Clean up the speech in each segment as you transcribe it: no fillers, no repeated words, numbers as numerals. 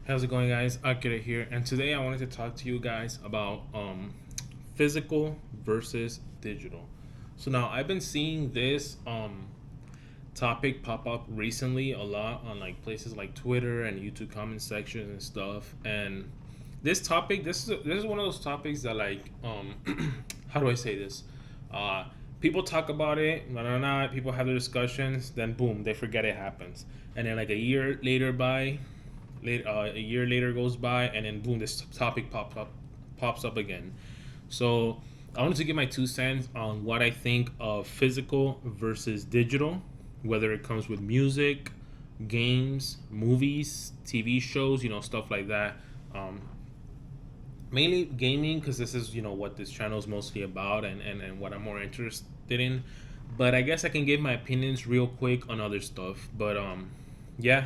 How's it going, guys? Akira here, and today I wanted to talk to you guys about physical versus digital. So now I've been seeing this topic pop up recently a lot on like places like Twitter and YouTube comment sections and stuff. And this topic, this is one of those topics that like how do I say this? Uh, People talk about it, people have their discussions, then boom, they forget it happens, and then like a year later goes by, and then boom, this topic pops up again. So I wanted to give my 2 cents on what I think of physical versus digital, whether it comes with music, games, movies, TV shows, stuff like that. Um, Mainly gaming, because this is what this channel is mostly about, and what I'm more interested in. But I guess I can give my opinions real quick on other stuff. But yeah.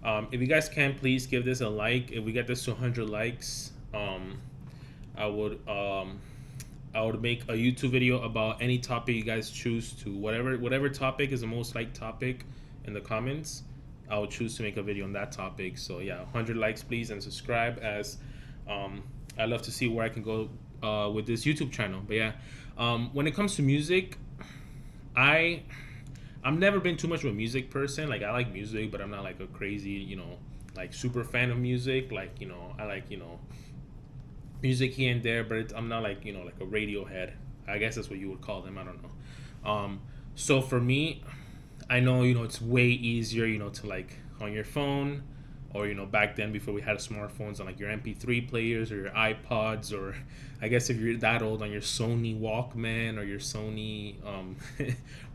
If you guys can, please give this a like. If we get this to 100 likes, I would I would make a YouTube video about any topic you guys choose to. Whatever topic is the most liked topic in the comments, I would choose to make a video on that topic. So yeah, 100 likes please, and subscribe, as I love to see where I can go with this YouTube channel. But yeah, when it comes to music, I I've never been too much of a music person. Like, I like music, but I'm not like a crazy, like super fan of music. Like, I like, music here and there, but I'm not like, like a Radiohead. I guess that's what you would call them. I don't know. So for me, I know, it's way easier, to like on your phone, or back then before we had smartphones, on like your MP3 players or your iPods, or I guess if you're that old, on your Sony Walkman or your Sony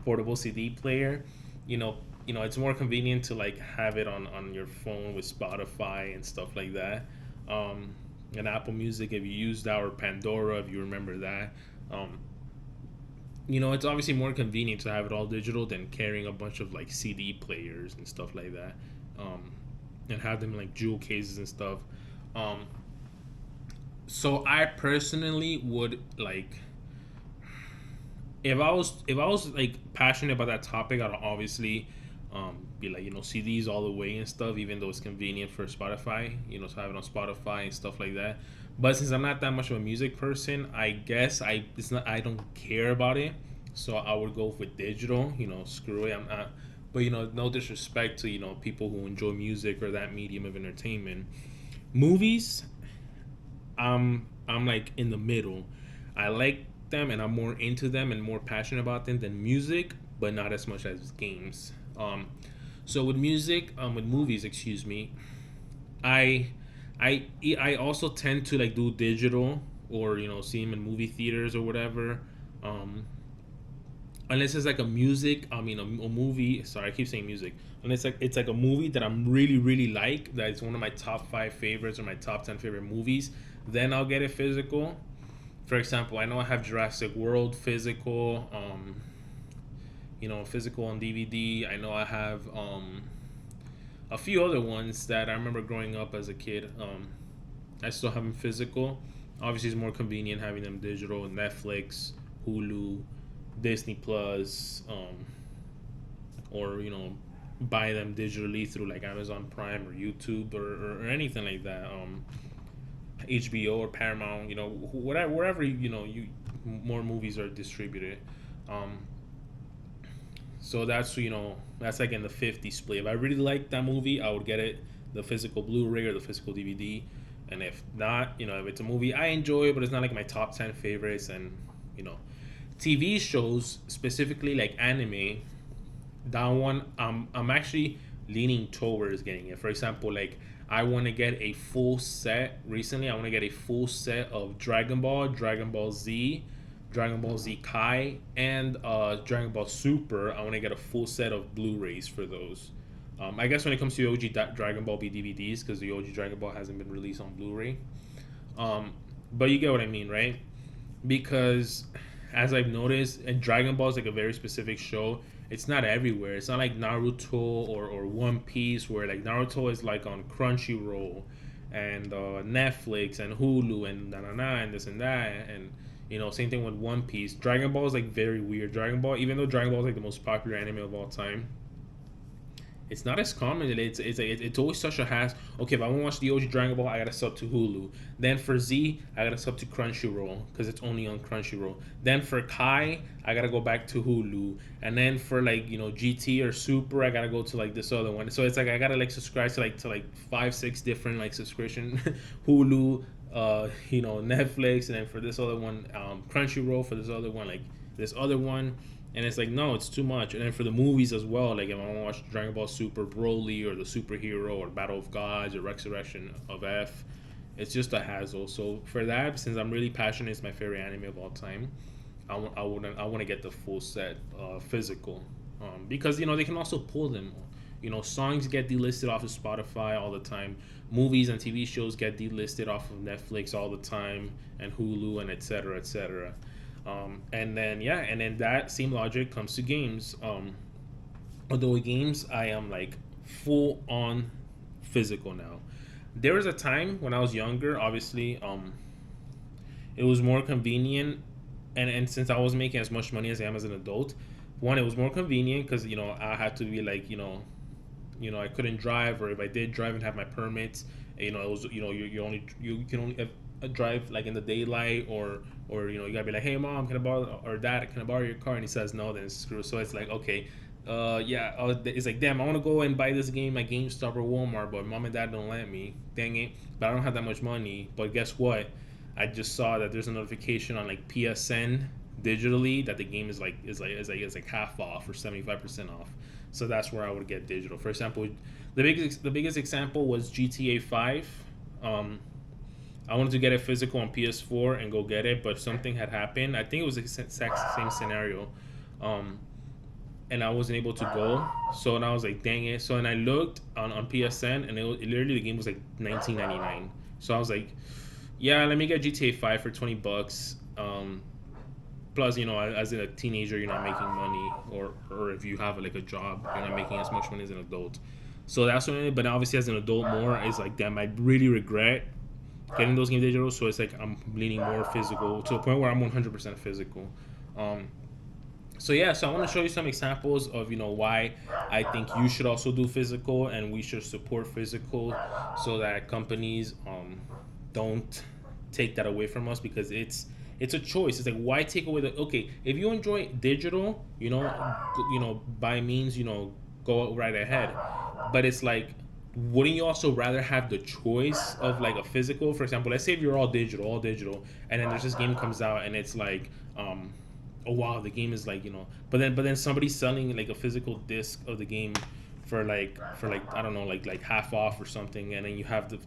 portable CD player. It's more convenient to like have it on your phone with Spotify and stuff like that. And Apple Music, if you use that, or Pandora, if you remember that. It's obviously more convenient to have it all digital than carrying a bunch of like CD players and stuff like that, and have them in, like, jewel cases and stuff. Um, so I personally would like, if I was like passionate about that topic, I'd obviously be like, CDs all the way and stuff, even though it's convenient for Spotify, to have it on Spotify and stuff like that. But since I'm not that much of a music person, I guess I don't care about it, so I would go with digital. Screw it, I'm not. But no disrespect to people who enjoy music or that medium of entertainment. Movies, I'm like in the middle. I like them, and I'm more into them and more passionate about them than music, but not as much as games. So with music, with movies, excuse me, I I also tend to like do digital, or see them in movie theaters or whatever. Um, Unless it's like a music, a movie. Sorry, I keep saying music. Unless it's like a movie that I'm really like, that is one of my top 5 favorites or my top 10 favorite movies, then I'll get it physical. For example, I know I have Jurassic World physical, physical on DVD. I know I have a few other ones that I remember growing up as a kid. I still have them physical. Obviously, it's more convenient having them digital. Netflix, Hulu, Disney Plus, or buy them digitally through like Amazon Prime or YouTube, or anything like that. HBO or Paramount, whatever, wherever you more movies are distributed. Um, so that's like in the 50 split. If I really like that movie, I would get it the physical Blu-ray or the physical DVD. And if not, if it's a movie I enjoy but it's not like my top 10 favorites, and you know, TV shows, specifically like anime, that one I'm actually leaning towards getting it. For example, like, I want to get a full set recently. I want to get a full set of Dragon Ball, Dragon Ball Z, Dragon Ball Z Kai, and Dragon Ball Super. I want to get a full set of Blu-rays for those. I guess when it comes to OG Dragon Ball B DVDs, because the OG Dragon Ball hasn't been released on Blu-ray. Um, but you get what I mean, right? Because as I've noticed, and Dragon Ball is like a very specific show. It's not everywhere. It's not like Naruto or One Piece, where like Naruto is like on Crunchyroll and Netflix and Hulu and and this and that, and same thing with One Piece. Dragon Ball is like very weird. Dragon Ball, even though Dragon Ball is like the most popular anime of all time, It's not as common. It's always such a hassle. Okay, if I want to watch the OG Dragon Ball, I gotta sub to Hulu. Then for Z, I gotta sub to Crunchyroll because it's only on Crunchyroll. Then for Kai, I gotta go back to Hulu. And then for like GT or Super, I gotta go to like this other one. So it's like I gotta like subscribe to like 5 6 different like subscription Hulu, Netflix, and then for this other one, Crunchyroll, for this other one, like this other one. And it's like, no, it's too much. And then for the movies as well, like if I want to watch Dragon Ball Super Broly or the Superhero or Battle of Gods or Resurrection of F, it's just a hassle. So for that, since I'm really passionate, it's my favorite anime of all time. I want to get the full set, physical, because they can also pull them. Songs get delisted off of Spotify all the time. Movies and TV shows get delisted off of Netflix all the time, and Hulu, and etc. etc. And then that same logic comes to games. Although with games, I am like full on physical now. There was a time when I was younger, obviously, it was more convenient, and since I wasn't making as much money as I am as an adult, one, it was more convenient because I had to be like I couldn't drive, or if I did drive and have my permits, it was you can only drive like in the daylight, or you gotta be like, hey mom, can I borrow, or dad, can I borrow your car? And he says no, then it's screw. So it's like, okay, yeah, it's like, damn, I want to go and buy this game at GameStop or Walmart, but mom and dad don't let me. Dang it! But I don't have that much money. But guess what? I just saw that there's a notification on like PSN digitally that the game is like half off or 75% off. So that's where I would get digital. For example, the biggest example was GTA 5. I wanted to get it physical on PS4 and go get it, but something had happened. I think it was the exact same scenario, and I wasn't able to go. So then I was like, dang it. So then I looked on PSN, and literally the game was like 19.99. So I was like, yeah, let me get GTA 5 for $20. Plus, as a teenager, you're not making money, or if you have like a job, you're not making as much money as an adult. So that's what. But obviously, as an adult, more is like, damn, I really regret getting those games digital. So it's like I'm leaning more physical to the point where I'm 100% physical. Um, so yeah, so I want to show you some examples of why I think you should also do physical, and we should support physical, so that companies don't take that away from us, because it's a choice. It's like, why take away the, okay, if you enjoy digital, by means, go right ahead. But it's like, wouldn't you also rather have the choice of like a physical? For example, let's say if you're all digital, and then there's this game comes out and it's like, oh wow, the game is like, but then somebody's selling like a physical disc of the game for like I don't know, like half off or something, and then you have the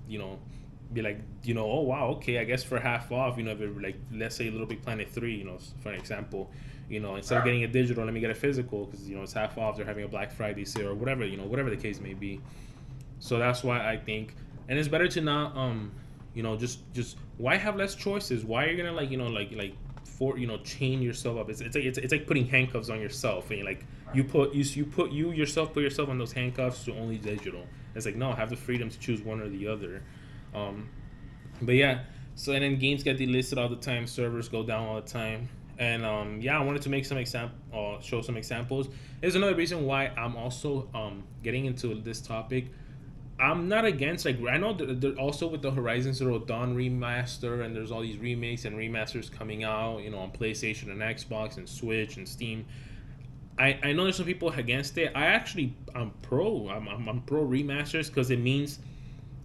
be like, oh wow, okay, I guess for half off, if it, like, let's say Little Big Planet 3, for an example, instead of getting it digital, let me get a physical because it's half off, they're having a Black Friday sale or whatever, whatever the case may be. So that's why I think, and it's better to not just why have less choices? Why are you gonna chain yourself up? It's like putting handcuffs on yourself, and you yourself put yourself on those handcuffs to only digital. It's like, no, have the freedom to choose one or the other. But yeah, so, and then games get delisted all the time, servers go down all the time, and I wanted to make show some examples. There's another reason why I'm also getting into this topic. I'm not against, like, I know they're also with the Horizon Zero Dawn remaster, and there's all these remakes and remasters coming out, on PlayStation and Xbox and Switch and Steam. I know there's some people against it. I'm pro. I'm pro remasters, because it means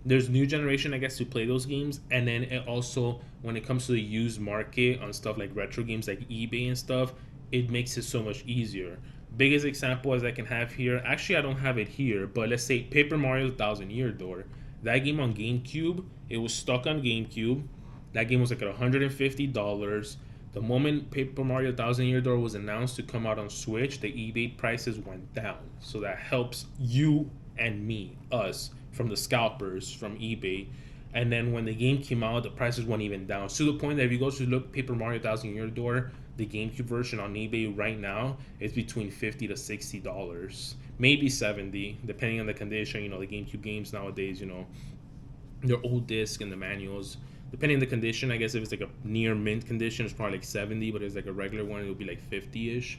there's new generation, I guess, to play those games, and then it also, when it comes to the used market on stuff like retro games like eBay and stuff, it makes it so much easier. Biggest example as I can have here, actually I don't have it here, but let's say Paper Mario Thousand Year Door. That game on GameCube, it was stuck on GameCube. That game was like at $150. The moment Paper Mario Thousand Year Door was announced to come out on Switch, the eBay prices went down. So that helps you and me, us, from the scalpers from eBay. And then when the game came out, the prices went even down, to the point that if you go to look Paper Mario Thousand Year Door, the GameCube version on eBay right now is between $50 to $60, maybe $70, depending on the condition. The GameCube games nowadays, their old disc and the manuals, depending on the condition. I guess if it's like a near mint condition, it's probably like $70, but if it's like a regular one, it'll be like $50ish.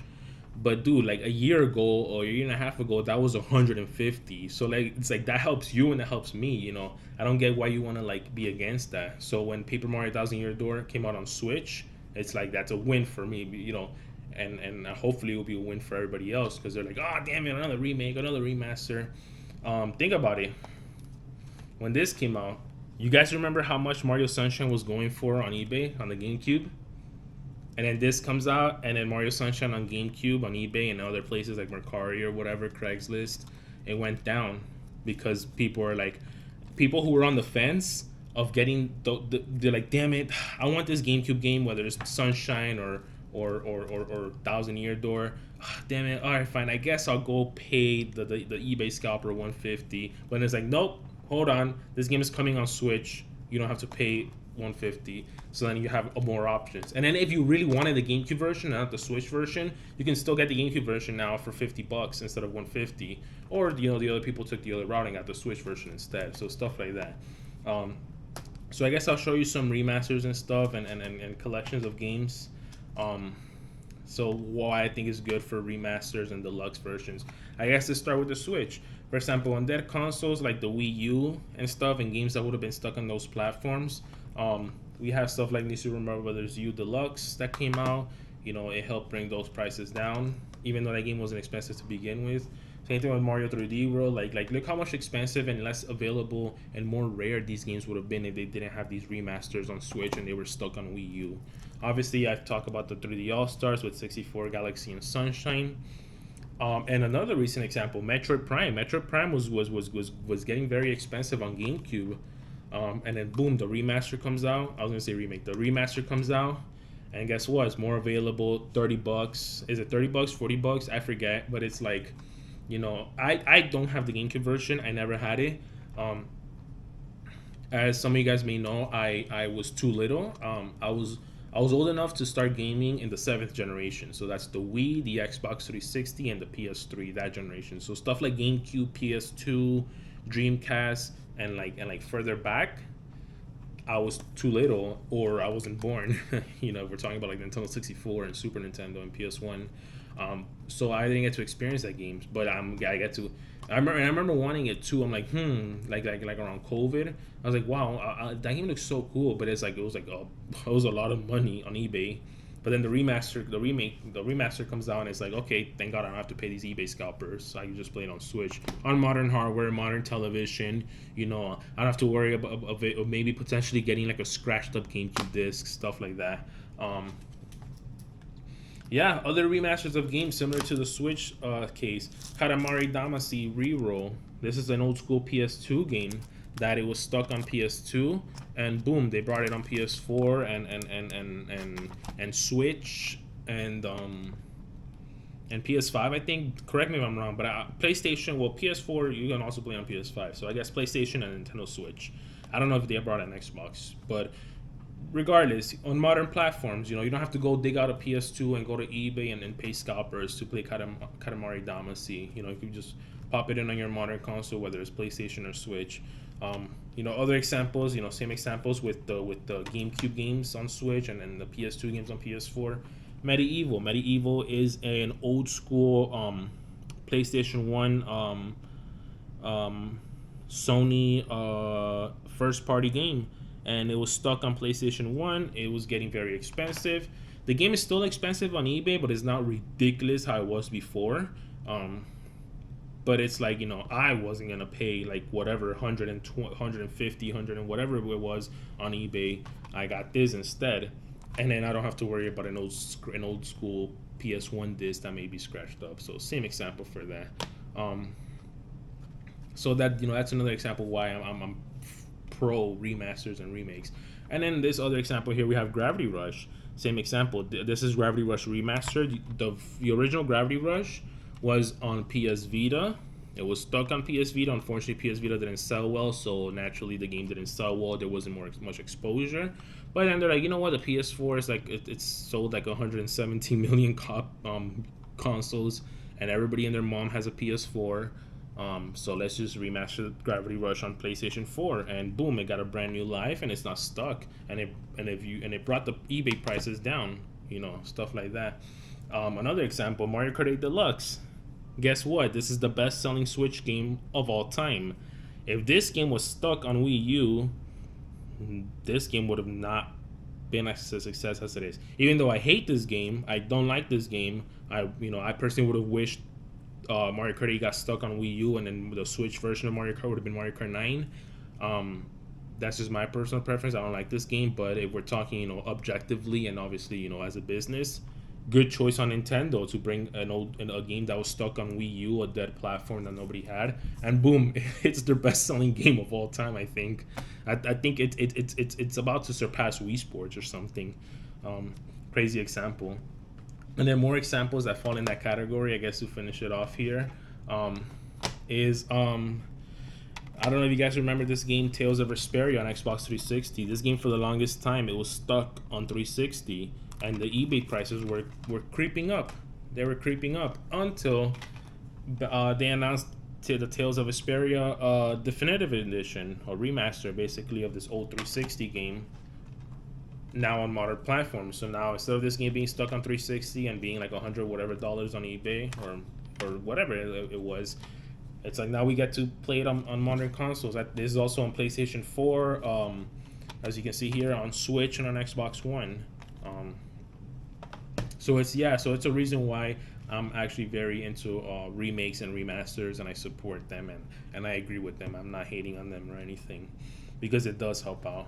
But dude, like a year ago or a year and a half ago, that was 150. So like it's like that helps you and it helps me. I don't get why you want to like be against that. So when Paper Mario Thousand Year Door came out on Switch, it's like that's a win for me. And hopefully it will be a win for everybody else because they're like, oh damn it, another remake, another remaster. Think about it. When this came out, you guys remember how much Mario Sunshine was going for on eBay on the GameCube? And then this comes out, and then Mario Sunshine on GameCube, on eBay, and other places like Mercari or whatever, Craigslist, it went down because people who were on the fence of getting, they're like, damn it, I want this GameCube game, whether it's Sunshine or Thousand Year Door. Damn it, all right, fine, I guess I'll go pay the eBay scalper 150. But it's like, nope, hold on, this game is coming on Switch. You don't have to pay 150. So then you have more options. And then if you really wanted the GameCube version, not the Switch version, you can still get the GameCube version now for $50 instead of 150. Or the other people took the other route and got the Switch version instead. So stuff like that. So I guess I'll show you some remasters and stuff and collections of games. So why I think is good for remasters and deluxe versions. I guess let's start with the Switch. For example, on dead consoles like the Wii U and stuff, and games that would have been stuck on those platforms, we have stuff like New Super Mario Bros. U Deluxe that came out. It helped bring those prices down, even though that game wasn't expensive to begin with. Same thing with Mario 3D World. Like look how much expensive and less available and more rare these games would have been if they didn't have these remasters on Switch and they were stuck on Wii U. Obviously, I've talked about the 3D All Stars with 64, Galaxy, and Sunshine. And another recent example, Metroid Prime. Metroid Prime was getting very expensive on GameCube. And then boom, the remaster comes out. I was gonna say remake. The remaster comes out, and guess what? It's more available. $30. Is it $30? $40? I forget. But it's like, I don't have the GameCube version. I never had it. As some of you guys may know, I was too little. I was old enough to start gaming in the 7th generation. So that's the Wii, the Xbox 360, and the PS3. That generation. So stuff like GameCube, PS2, Dreamcast. And further back, I was too little or I wasn't born. We're talking about like Nintendo 64 and Super Nintendo and PS1. So I didn't get to experience that games, but I get to. I remember wanting it too. I'm like, like around COVID, I was like, wow, that game looks so cool. But it was a lot of money on eBay. But then the remaster comes out and it's like, okay, thank God I don't have to pay these eBay scalpers. So I can just play it on Switch, on modern hardware, modern television. I don't have to worry about maybe potentially getting like a scratched up GameCube disc, stuff like that. Yeah, other remasters of games similar to the Switch case. Katamari Damacy Reroll. This is an old school PS2 game that it was stuck on PS2, and boom, they brought it on PS4 and Switch and PS5. I think. Correct me if I'm wrong, but PlayStation. Well, PS4 you can also play on PS5. So I guess PlayStation and Nintendo Switch. I don't know if they brought an Xbox, but regardless, on modern platforms, you don't have to go dig out a PS2 and go to eBay and pay scalpers to play Katamari Damacy. You can just pop it in on your modern console, whether it's PlayStation or Switch. Other examples, same examples with the GameCube games on Switch and the PS2 games on PS4. Medieval. Medieval is an old school PlayStation 1 Sony first party game, and it was stuck on PlayStation 1. It was getting very expensive. The game is still expensive on eBay, but it's not ridiculous how it was before. But it's like, I wasn't going to pay like whatever, 120, 150, 100 and whatever it was on eBay. I got this instead. And then I don't have to worry about an old school PS1 disc that may be scratched up. So same example for that. So that, that's another example why I'm pro remasters and remakes. And then this other example here, we have Gravity Rush. Same example. This is Gravity Rush Remastered. The original Gravity Rush was on PS Vita. It was stuck on PS Vita. Unfortunately, PS Vita didn't sell well, so naturally the game didn't sell well. There wasn't much exposure. But then they're like, you know what? The PS4 is like it's sold like 117 million consoles, and everybody and their mom has a PS4. So let's just remaster Gravity Rush on PlayStation 4, and boom, it got a brand new life, and it's not stuck. And it brought the eBay prices down. Stuff like that. Another example, Mario Kart 8 Deluxe. Guess what? This is the best-selling Switch game of all time. If this game was stuck on Wii U, this game would have not been as a success as it is. Even though I hate this game, I don't like this game. I personally would have wished Mario Kart 8 got stuck on Wii U, and then the Switch version of Mario Kart would have been Mario Kart 9. That's just my personal preference. I don't like this game, but if we're talking, objectively and obviously, as a business, good choice on Nintendo to bring a game that was stuck on Wii U, a dead platform that nobody had, and boom, it's their best-selling game of all time. I think, I think it's about to surpass Wii Sports or something. Crazy example. And then more examples that fall in that category, I guess, to finish it off here, is I don't know if you guys remember this game, Tales of Vesperia on Xbox 360. This game, for the longest time, it was stuck on 360, and the eBay prices were creeping up. They were creeping up until they announced the Tales of Vesperia Definitive Edition, or remaster, basically, of this old 360 game, now on modern platforms. So now, instead of this game being stuck on 360 and being like $100 whatever dollars on eBay or whatever it was, it's like now we get to play it on modern consoles. This is also on PlayStation 4, as you can see here, on Switch and on Xbox One. So it's a reason why I'm actually very into remakes and remasters, and I support them, and I agree with them. I'm not hating on them or anything, because it does help out.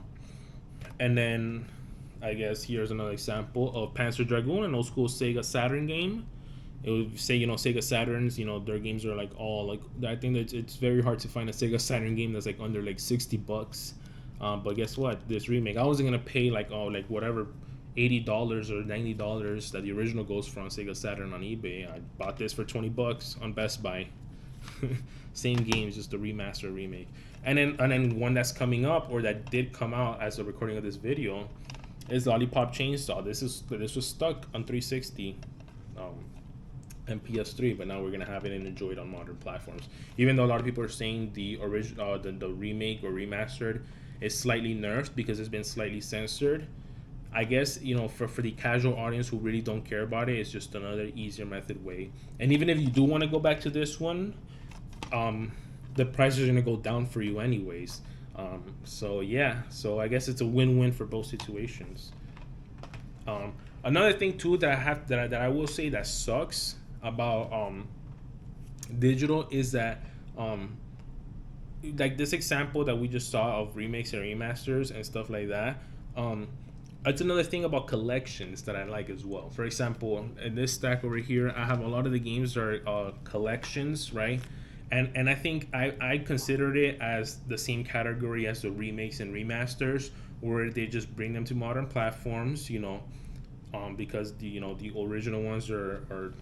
And then I guess here's another example of Panzer Dragoon, an old school Sega Saturn game. It would say, Sega Saturns, their games are like all like, I think that it's very hard to find a Sega Saturn game that's like under like $60. But guess what? This remake, I wasn't gonna pay like whatever $80 or $90 that the original goes for on Sega Saturn on eBay. I bought this for $20 on Best Buy. Same game, just a remaster remake. And then one that's coming up, or that did come out as a recording of this video, is Lollipop Chainsaw. This was stuck on 360 and PS3, but now we're gonna have it and enjoy it on modern platforms. Even though a lot of people are saying the original, the remake or remastered is slightly nerfed because it's been slightly censored. I guess, for the casual audience who really don't care about it, it's just another easier method way. And even if you do want to go back to this one, the prices are gonna go down for you anyways. So I guess it's a win-win for both situations. Another thing too that I will say that sucks about digital is that like this example that we just saw of remakes and remasters and stuff like that. It's another thing about collections that I like as well. For example, in this stack over here, I have a lot of the games that are collections, right? And I think I considered it as the same category as the remakes and remasters, where they just bring them to modern platforms, because the original ones are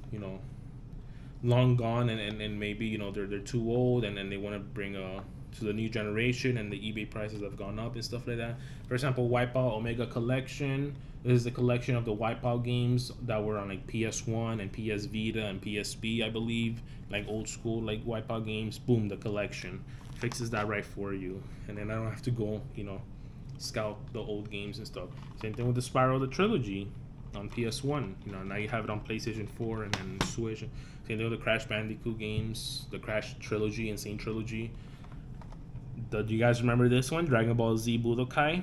long gone, and maybe they're too old, and they want to bring to the new generation, and the eBay prices have gone up and stuff like that. For example, Wipeout Omega Collection. This is the collection of the Wipeout games that were on like PS1 and PS Vita and PSP, I believe, like old school like Wipeout games. Boom, the collection fixes that right for you, and then I don't have to go scout the old games and stuff. Same thing with the Spiral the Trilogy on PS1. Now you have it on PlayStation 4 and then Switch. Same thing with the Crash Bandicoot games, the Crash Trilogy, Insane Trilogy. Do you guys remember this one, Dragon Ball Z Budokai?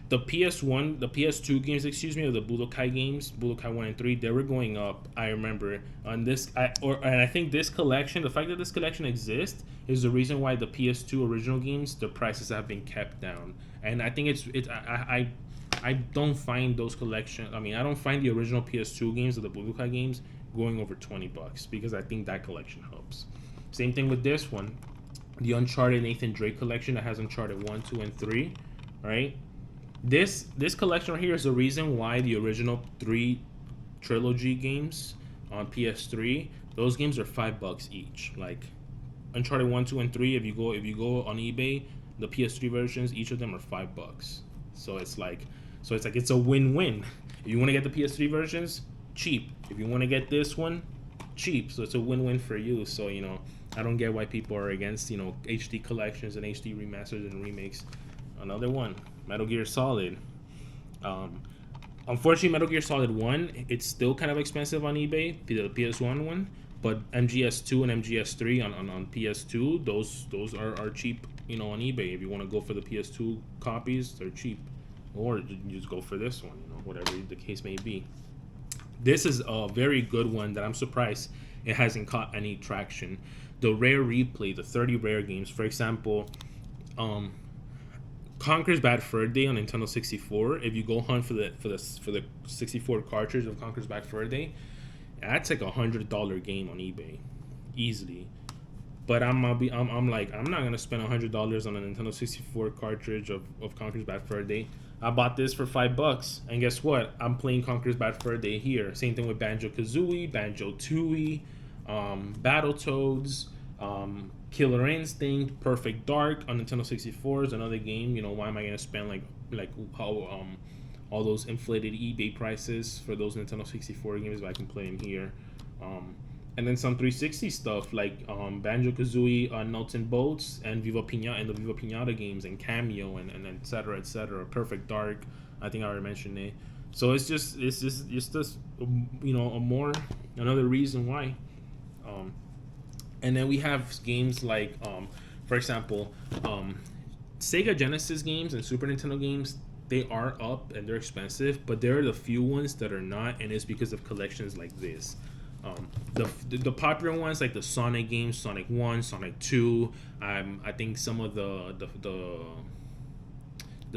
The PS2 games, or the Budokai games, Budokai 1 and 3, they were going up. I remember on this, and I think this collection, the fact that this collection exists, is the reason why the PS2 original games, the prices have been kept down. And I think I don't find those collections. I mean, I don't find the original PS2 games or the Budokai games going over $20 because I think that collection helps. Same thing with this one, the Uncharted Nathan Drake collection that has Uncharted 1, 2, and 3, right? This collection right here is the reason why the original 3 trilogy games on PS3, those games are $5 each. Like Uncharted 1, 2, and 3, if you go on eBay, the PS3 versions, each of them are $5. So it's a win-win. If you want to get the PS3 versions, cheap. If you want to get this one, cheap. So it's a win-win for you. So I don't get why people are against HD collections and HD remasters and remakes. Another one, Metal Gear Solid. Unfortunately, Metal Gear Solid 1, it's still kind of expensive on eBay, the PS1 one. But MGS2 and MGS3 on PS2, those are cheap, on eBay. If you want to go for the PS2 copies, they're cheap. Or you just go for this one, whatever the case may be. This is a very good one that I'm surprised it hasn't caught any traction. The rare replay, the 30 rare games, for example, um, Conker's Bad Fur Day on Nintendo 64. If you go hunt for the 64 cartridge of Conker's Bad Fur Day, that's like $100 game on eBay, easily. But I'm not gonna spend $100 on a Nintendo 64 cartridge of Conker's Bad Fur Day. I bought this for $5, and guess what? I'm playing Conker's Bad Fur Day here. Same thing with Banjo Kazooie, Banjo Tooie, Battletoads, Killer Instinct, Perfect Dark on Nintendo 64 is another game. Why am I gonna spend like how all those inflated eBay prices for those Nintendo 64 games if I can play them here? And then some 360 stuff like Banjo Kazooie, Nuts and Bolts, and Viva Pinata, and the Viva Pinata games, and Cameo, and et cetera, et cetera. Perfect Dark, I think I already mentioned it. So it's just another reason why. And then we have games like, for example, Sega Genesis games and Super Nintendo games. They are up and they're expensive, but there are the few ones that are not, and it's because of collections like this. The popular ones like the Sonic games, Sonic 1, Sonic 2, I think some of the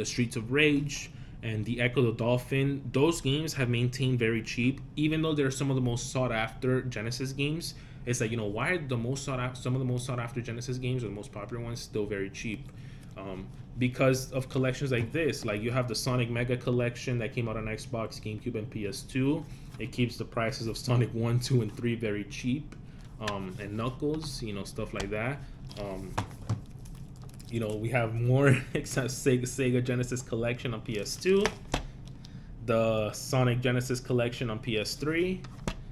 Streets of Rage and the Echo the Dolphin, those games have maintained very cheap, even though they're some of the most sought after Genesis games. It's like, why are some of the most sought after Genesis games, or the most popular ones, still very cheap? Because of collections like this. Like, you have the Sonic Mega Collection that came out on Xbox, GameCube, and PS2. It keeps the prices of Sonic 1, 2, and 3 very cheap. And Knuckles, stuff like that. We have more Sega Genesis Collection on PS2. The Sonic Genesis Collection on PS3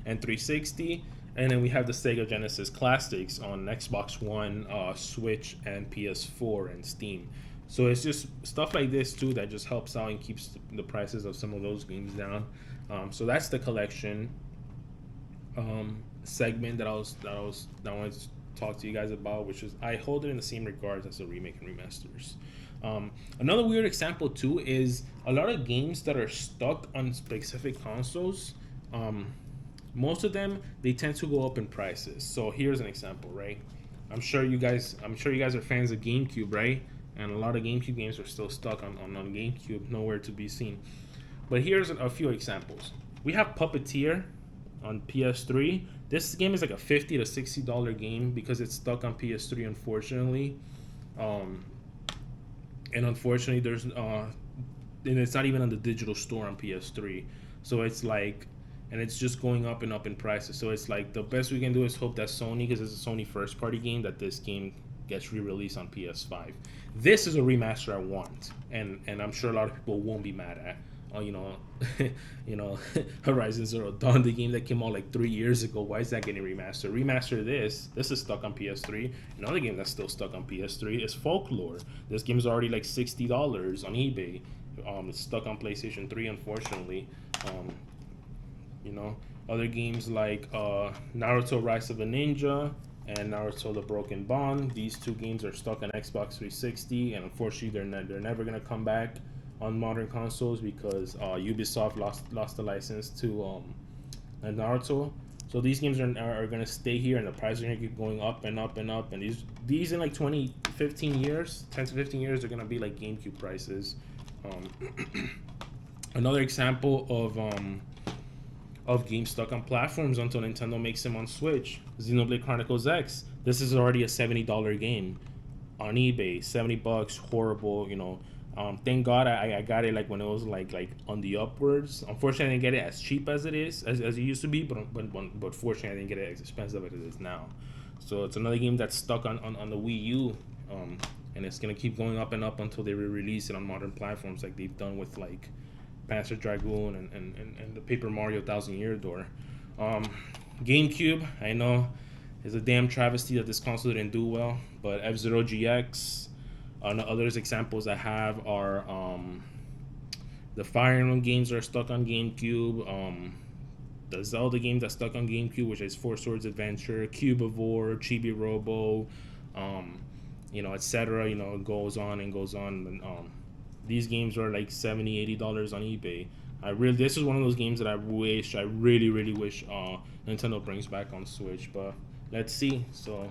and 360. And then we have the Sega Genesis Classics on Xbox One, Switch, and PS4 and Steam. So it's just stuff like this too that just helps out and keeps the prices of some of those games down. So that's the collection segment that I wanted to talk to you guys about, which is I hold it in the same regards as the remake and remasters. Another weird example too is a lot of games that are stuck on specific consoles. Most of them, they tend to go up in prices. So here's an example, right? I'm sure you guys are fans of GameCube, right? And a lot of GameCube games are still stuck on GameCube, nowhere to be seen. But here's a few examples. We have Puppeteer on PS3. This game is like a $50 to $60 game because it's stuck on PS3, unfortunately. And unfortunately, and it's not even on the digital store on PS3. So it's like, and it's just going up and up in prices. So it's like the best we can do is hope that Sony, because it's a Sony first party game, that this game gets re-released on PS5. This is a remaster I want, and I'm sure a lot of people won't be mad at. Horizon Zero Dawn, the game that came out like 3 years ago. Why is that getting remastered? Remaster this. This is stuck on PS3. Another game that's still stuck on PS3 is Folklore. This game is already like $60 on eBay. It's stuck on PlayStation 3, unfortunately. Other games like Naruto Rise of a Ninja and Naruto The Broken Bond. These two games are stuck on Xbox 360, and unfortunately they're never going to come back on modern consoles because Ubisoft lost the license to Naruto. So these games are going to stay here, and the prices are going to keep going up and up and up. And these in like 10 to 15 years, are going to be like GameCube prices. Another example of games stuck on platforms until Nintendo makes them on Switch. Xenoblade Chronicles X. This is already a $70 game on eBay. $70, horrible. Thank God I got it like when it was like on the upwards. Unfortunately, I didn't get it as cheap as it used to be, but fortunately, I didn't get it as expensive as it is now. So it's another game that's stuck on the Wii U, and it's gonna keep going up and up until they re-release it on modern platforms like they've done with like Panzer Dragoon and the Paper Mario Thousand Year Door. GameCube, I know, is a damn travesty that this console didn't do well, but F-Zero GX. Others examples I have are The Fire Emblem games are stuck on GameCube. The Zelda games that's stuck on GameCube, which is Four Swords Adventure, Cubivore, Chibi Robo, um, etc. It goes on and goes on. And, these games are like $70, $80 on eBay. This is one of those games that I really, really wish Nintendo brings back on Switch. But let's see. So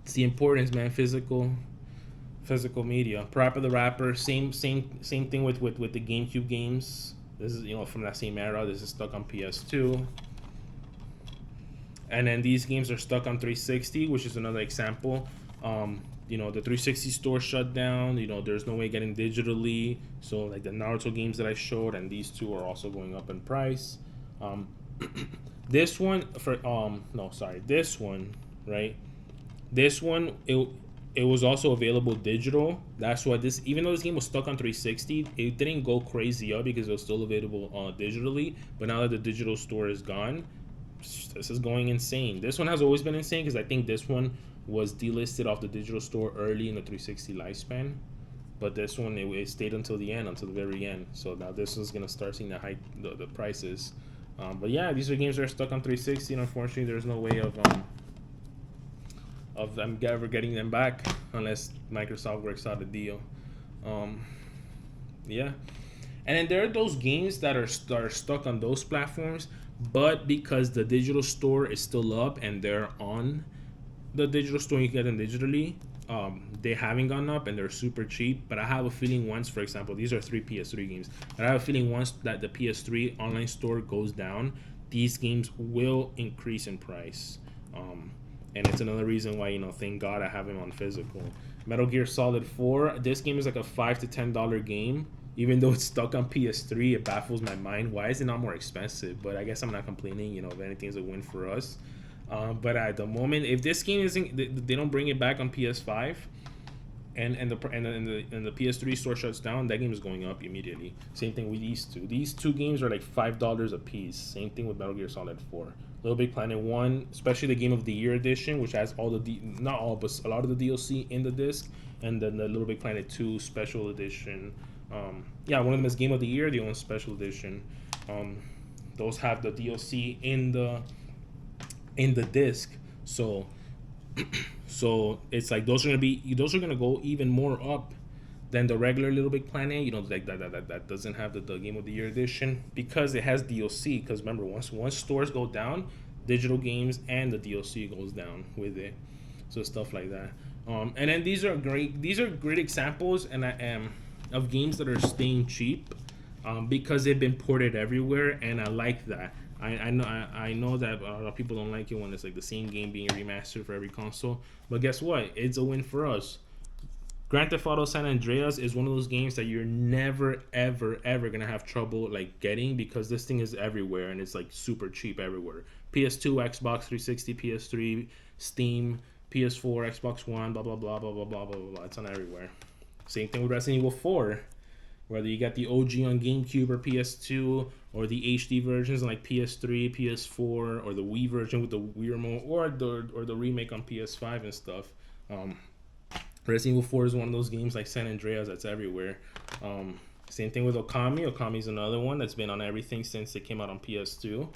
it's the importance, man. Physical media. Parappa the Rapper. Same thing with the GameCube games. This is from that same era. This is stuck on PS2. And then these games are stuck on 360, which is another example. The 360 store shut down. There's no way getting digitally. So like the Naruto games that I showed, and these two are also going up in price. This one this one, right? This one, it was also available digital. That's why even though this game was stuck on 360, it didn't go crazy up because it was still available digitally. But now that the digital store is gone, this is going insane. This one has always been insane because I think this one was delisted off the digital store early in the 360 lifespan. But this one, it stayed until the end, until the very end. So now this is gonna start seeing the prices. But yeah, these are games that are stuck on 360, and unfortunately, there's no way of them ever getting them back unless Microsoft works out a deal. Yeah, and then there are those games that are stuck on those platforms, but because the digital store is still up and they're on the digital store, you can get them digitally. They haven't gone up and they're super cheap. But I have a feeling once, for example, these are 3 PS3 games. But I have a feeling once that the PS3 online store goes down, these games will increase in price. And it's another reason why, thank God I have him on physical. Metal Gear Solid 4, this game is like a $5 to $10 game. Even though it's stuck on PS3, it baffles my mind. Why is it not more expensive? But I guess I'm not complaining. If anything's a win for us. But at the moment, if this game they don't bring it back on PS5, and the PS3 store shuts down, that game is going up immediately. Same thing with these two. These two games are like $5 a piece. Same thing with Metal Gear Solid 4. Little Big Planet 1, especially the Game of the Year edition, which has all not all, but a lot of the DLC in the disc, and then the Little Big Planet 2 special edition. One of them is Game of the Year, the other one's special edition. Those have the DLC in the disc, so it's like those are gonna go even more up than the regular Little Big Planet. Like that doesn't have the Game of the Year edition because it has DLC. Because remember, once stores go down, digital games and the DLC goes down with it. So stuff like that. And then these are great examples, and I am of games that are staying cheap, because they've been ported everywhere, and I like that. I know that a lot of people don't like it when it's like the same game being remastered for every console, but guess what? It's a win for us. Grand Theft Auto San Andreas is one of those games that you're never ever gonna have trouble like getting, because this thing is everywhere and it's like super cheap everywhere. PS2, Xbox 360, PS3, Steam, PS4, Xbox One, blah blah blah blah blah blah blah blah. It's on everywhere. Same thing with Resident Evil 4. Whether you got the OG on GameCube or PS2, or the HD versions on like PS3, PS4, or the Wii version with the Wii remote, or the remake on PS5 and stuff. Resident Evil 4 is one of those games like San Andreas that's everywhere. Same thing with Okami. Okami's another one that's been on everything since it came out on PS2.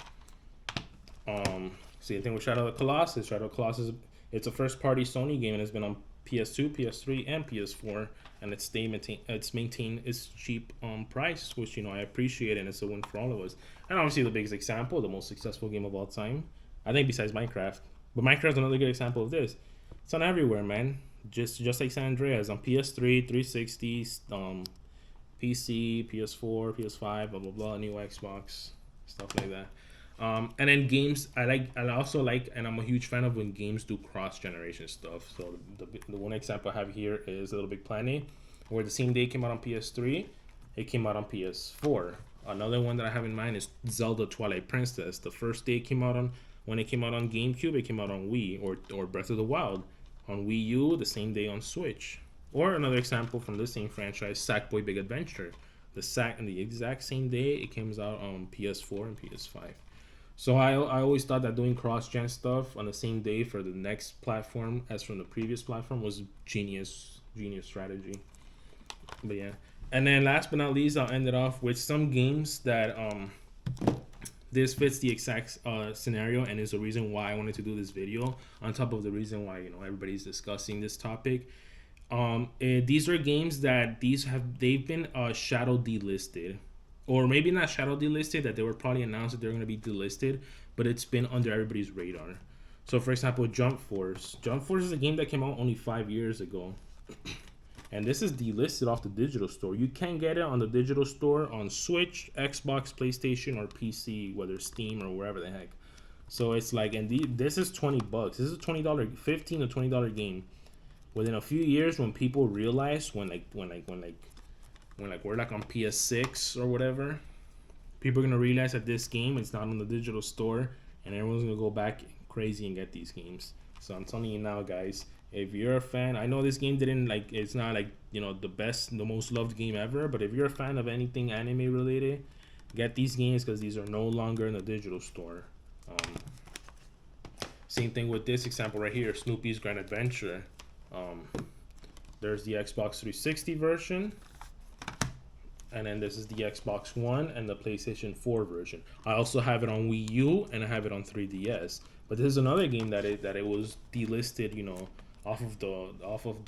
Same thing with Shadow of the Colossus. Shadow of the Colossus, it's a first-party Sony game and it's been on PS2, PS3, and PS4, and it's maintained its cheap price, which I appreciate, and it's a win for all of us. And obviously the biggest example, the most successful game of all time, I think, besides Minecraft. But Minecraft's another good example of this. It's on everywhere, man. Just like San Andreas, on PS3, 360, PC, PS4, PS5, blah blah blah, new Xbox, stuff like that. And then games, I also like, and I'm a huge fan of when games do cross-generation stuff. So the one example I have here is Little Big Planet, where the same day it came out on PS3, it came out on PS4. Another one that I have in mind is Zelda Twilight Princess. The first day it came out on, when it came out on GameCube, it came out on Wii, or Breath of the Wild on Wii U, the same day on Switch. Or another example from the same franchise, Sackboy Big Adventure. The exact same day it came out on PS4 and PS5. So I always thought that doing cross-gen stuff on the same day for the next platform as from the previous platform was genius strategy. But yeah, And then last but not least, I'll end it off with some games that this fits the exact scenario and is the reason why I wanted to do this video. On top of the reason why everybody's discussing this topic. These are games that they've been shadow delisted, or maybe not shadow delisted. That they were probably announced that they're going to be delisted, but it's been under everybody's radar. So, for example, Jump Force. Jump Force is a game that came out only 5 years ago. And this is delisted off the digital store. You can get it on the digital store on Switch, Xbox, PlayStation, or PC, whether Steam or wherever the heck. So it's like, and this is $20. This is a $20, $15 to $20 game. Within a few years, when people realize, when we're like on PS6 or whatever, people are gonna realize that this game is not on the digital store, and everyone's gonna go back crazy and get these games. So I'm telling you now, guys. If you're a fan, I know this game it's not like, the best, the most loved game ever, but if you're a fan of anything anime related, get these games because these are no longer in the digital store. Same thing with this example right here, Snoopy's Grand Adventure. There's the Xbox 360 version, and then this is the Xbox One and the PlayStation 4 version. I also have it on Wii U and I have it on 3DS. But this is another game that it was delisted, off of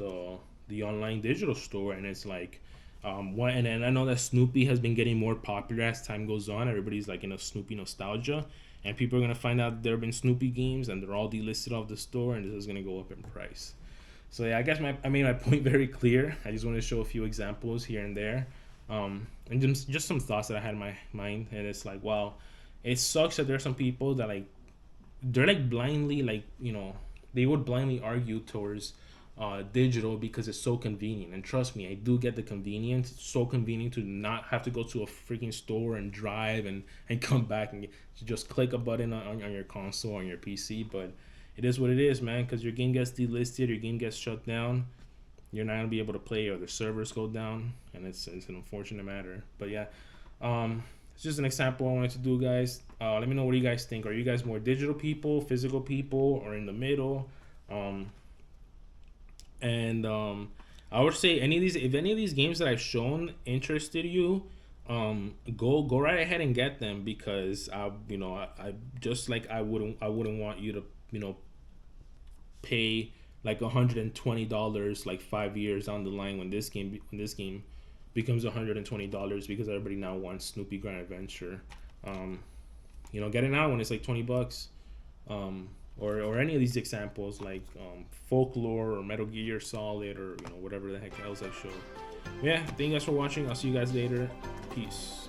the online digital store, and it's like and I know that Snoopy has been getting more popular as time goes on. Everybody's like in a Snoopy nostalgia, and people are gonna find out there have been Snoopy games and they're all delisted off the store, and this is gonna go up in price. So yeah, I guess I made my point very clear. I just want to show a few examples here and there, and just some thoughts that I had in my mind. And it's like, wow, it sucks that there are some people that they're like blindly they would blindly argue towards digital because it's so convenient. And trust me, I do get the convenience. It's so convenient to not have to go to a freaking store and drive and come back and just click a button on your console, on your PC. But it is what it is, man, because your game gets delisted, your game gets shut down, you're not going to be able to play, or the servers go down, and it's an unfortunate matter. But yeah, it's just an example I wanted to do, guys. Let me know what you guys think. Are you guys more digital people, physical people, or in the middle? I would say if any of these games that I've shown interested you, go right ahead and get them, because I just like I wouldn't want you to pay like $120 like 5 years down the line when this game becomes $120 because everybody now wants Snoopy Grand Adventure. Get it now when it's like $20. Or any of these examples like Folklore or Metal Gear Solid, or whatever the heck else I showed. Yeah, thank you guys for watching. I'll see you guys later. Peace.